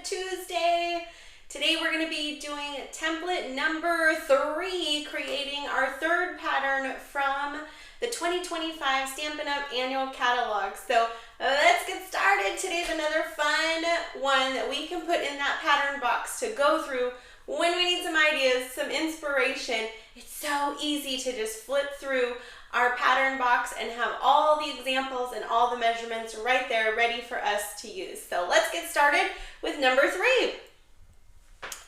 Tuesday. Today we're going to be doing template number 3, creating our third pattern from the 2025 Stampin' Up! Annual Catalog. So let's get started. Today's another fun one that we can put in that pattern box to go through when we need some ideas, some inspiration. It's so easy to just flip through our pattern box and have all the examples and all the measurements right there ready for us to use. So let's get started with number 3.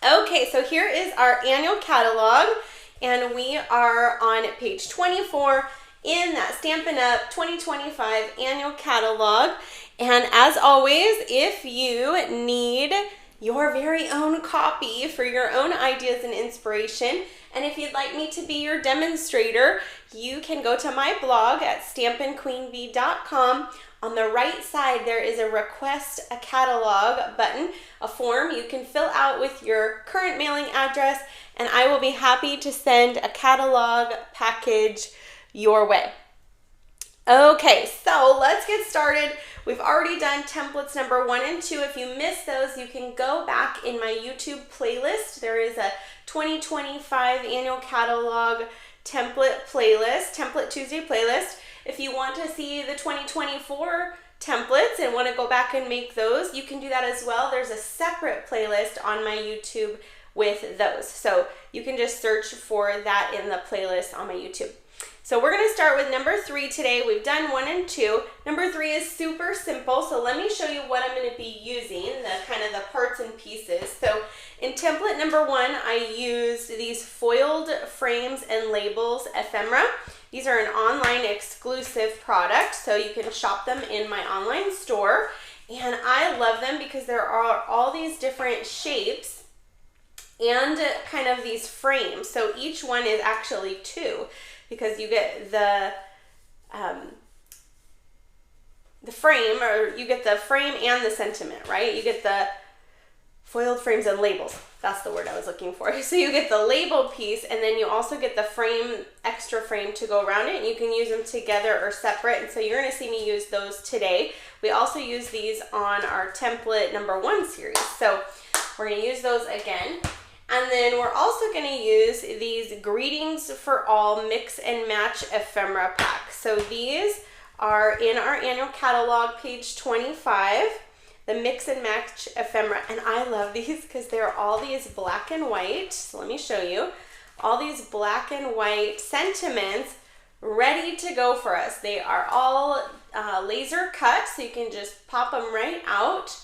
Okay, so here is our annual catalog, and we are on page 24 in that Stampin' Up! 2025 annual catalog. And as always, if you need your very own copy for your own ideas and inspiration, and if you'd like me to be your demonstrator, you can go to my blog at stampinqueenbee.com. On the right side, there is a request a catalog button, a form you can fill out with your current mailing address, and I will be happy to send a catalog package your way. Okay, so let's get started. We've already done templates number 1 and 2. If you missed those, you can go back in my YouTube playlist. There is a 2025 annual catalog template playlist, Template Tuesday playlist. If you want to see the 2024 templates and want to go back and make those, you can do that as well. There's a separate playlist on my YouTube with those. So you can just search for that in the playlist on my YouTube. So we're going to start with number 3 today. We've done 1 and 2. Number 3 is super simple. So let me show you what I'm going to be using, the parts and pieces. So in template number 1, I used these foiled frames and labels ephemera. These are an online exclusive product, so you can shop them in my online store. And I love them because there are all these different shapes and kind of these frames. So each one is actually 2. Because you get the frame, or you get the frame and the sentiment, right? You get the foiled frames and labels. That's the word I was looking for. So you get the label piece, and then you also get the frame, extra frame to go around it, and you can use them together or separate. And so you're going to see me use those today. We also use these on our template number 1 series. So we're going to use those again. And then we're also going to use these Greetings for All Mix and Match Ephemera Pack. So these are in our annual catalog, page 25, the Mix and Match Ephemera. And I love these because they're all these black and white. So let me show you. All these black and white sentiments ready to go for us. They are all laser cut, so you can just pop them right out.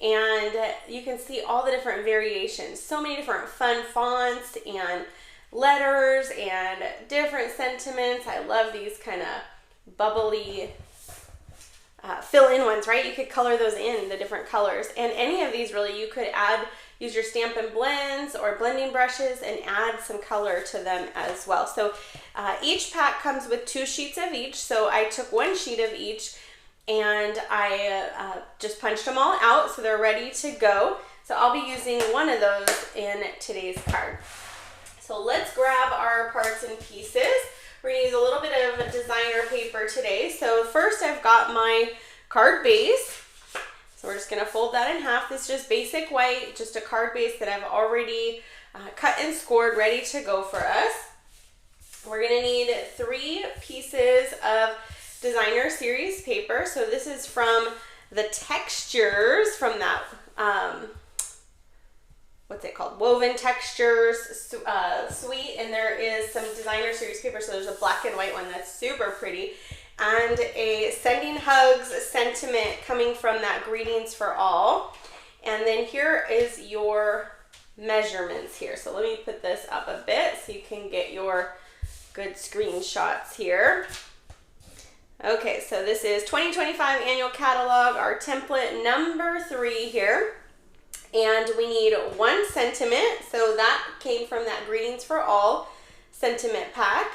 And you can see all the different variations, so many different fun fonts and letters and different sentiments. I love these kind of bubbly fill-in ones, right? You could color those in the different colors. And any of these really, you could use your Stampin' blends or blending brushes and add some color to them as well. So each pack comes with 2 sheets of each. So I took 1 sheet of each, and I just punched them all out so they're ready to go. So I'll be using one of those in today's card. So let's grab our parts and pieces. We're going to use a little bit of a designer paper today. So first I've got my card base. So we're just going to fold that in half. This is just basic white, just a card base that I've already cut and scored, ready to go for us. We're going to need 3 pieces of designer series paper. So this is from the Textures, from that what's it called, Woven Textures suite, and there is some designer series paper. So there's a black and white one that's super pretty, and a Sending Hugs sentiment coming from that Greetings for All. And then here is your measurements here. So let me put this up a bit so you can get your good screenshots here. Okay, so this is 2025 annual catalog, our template number 3 here. And we need 1 sentiment. So that came from that Greetings for All sentiment pack.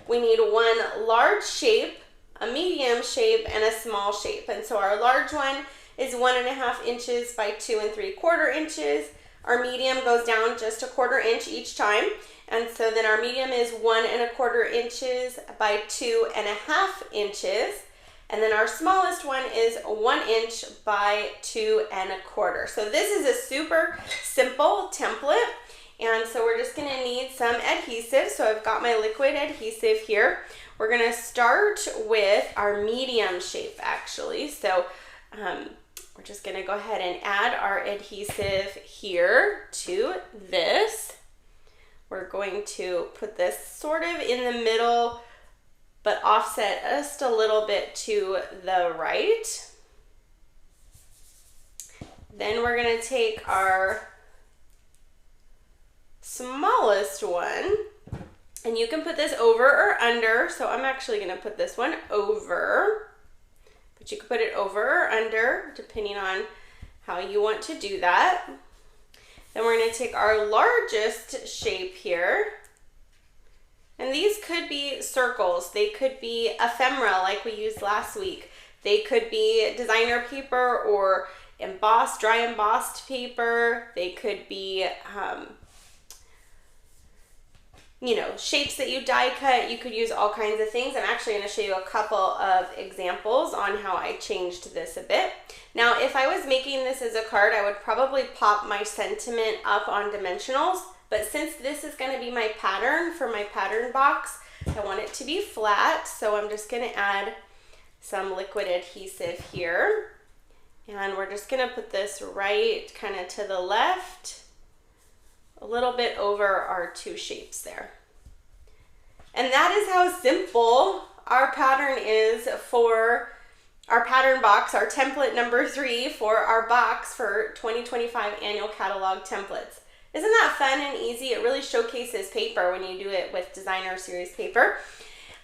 We need 1 large shape, a medium shape, and a small shape. And so our large one is 1.5 inches by 2 3/4 inches. Our medium goes down just 1/4 inch each time. And so then our medium is 1 1/4 inches by 2.5 inches. And then our smallest one is 1 inch by 2 1/4. So this is a super simple template. And so we're just gonna need some adhesive. So I've got my liquid adhesive here. We're gonna start with our medium shape actually. So we're just gonna go ahead and add our adhesive here to this. We're going to put this sort of in the middle, but offset just a little bit to the right. Then we're gonna take our smallest one, and you can put this over or under. So I'm actually gonna put this one over, but you can put it over or under depending on how you want to do that. Then we're gonna take our largest shape here, and these could be circles, they could be ephemera like we used last week, they could be designer paper or embossed, dry embossed paper, they could be you know, shapes that you die cut. You could use all kinds of things. I'm actually going to show you a couple of examples on how I changed this a bit. Now, if I was making this as a card, I would probably pop my sentiment up on dimensionals, but since this is going to be my pattern for my pattern box, I want it to be flat, so I'm just going to add some liquid adhesive here, and we're just going to put this right kind of to the left, a little bit over our two shapes there. And that is how simple our pattern is for our pattern box, our template number 3 for our box for 2025 annual catalog templates. Isn't that fun and easy? It really showcases paper when you do it with designer series paper.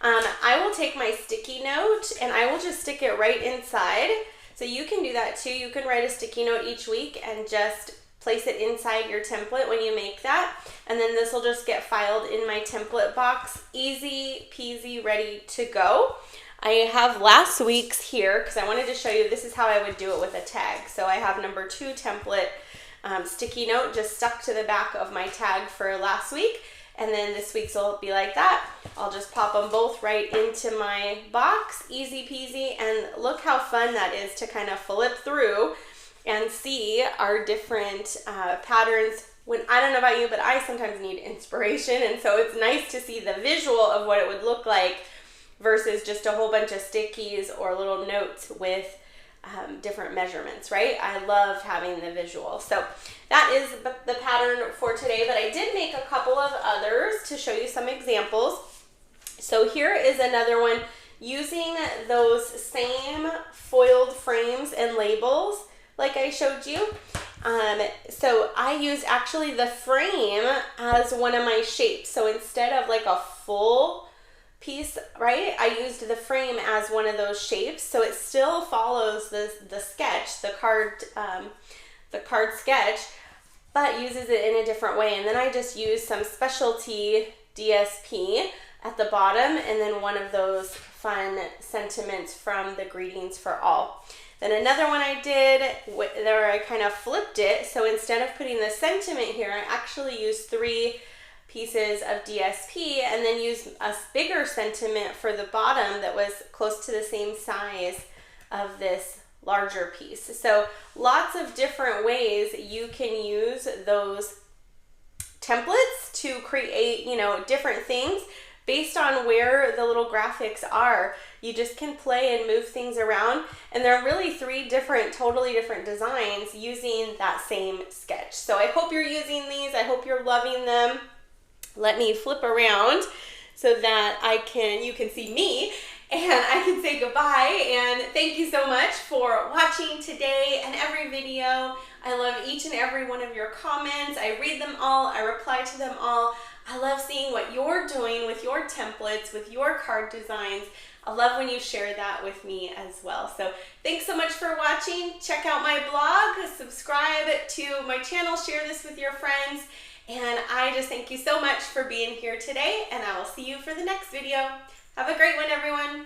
I will take my sticky note and I will just stick it right inside. So you can do that too. You can write a sticky note each week and just place it inside your template when you make that, and then this will just get filed in my template box. Easy peasy, ready to go. I have last week's here because I wanted to show you this is how I would do it with a tag. So I have number 2 template sticky note just stuck to the back of my tag for last week, and then this week's will be like that. I'll just pop them both right into my box, easy peasy, and look how fun that is to kind of flip through and see our different patterns. When I don't know about you, but I sometimes need inspiration, and so it's nice to see the visual of what it would look like versus just a whole bunch of stickies or little notes with different measurements, right? I love having the visual. So that is the pattern for today, but I did make a couple of others to show you some examples. So here is another one using those same foiled frames and labels like I showed you. So I used actually the frame as one of my shapes. So instead of like a full piece, right, I used the frame as one of those shapes. So it still follows the sketch, the card sketch, but uses it in a different way. And then I just used some specialty DSP at the bottom, and then one of those fun sentiments from the Greetings for All. Then another one I did where I kind of flipped it. So instead of putting the sentiment here, I actually used 3 pieces of DSP and then used a bigger sentiment for the bottom that was close to the same size of this larger piece. So lots of different ways you can use those templates to create, you know, different things based on where the little graphics are. You just can play and move things around, and there are really 3 totally different designs using that same sketch. So I hope you're using these. I hope you're loving them. Let me flip around so that you can see me and I can say goodbye. And thank you so much for watching today and every video. I love each and every one of your comments. I read them all. I reply to them all. I love seeing what you're doing with your templates, with your card designs. I love when you share that with me as well. So thanks so much for watching. Check out my blog, subscribe to my channel, share this with your friends. And I just thank you so much for being here today, and I will see you for the next video. Have a great one, everyone.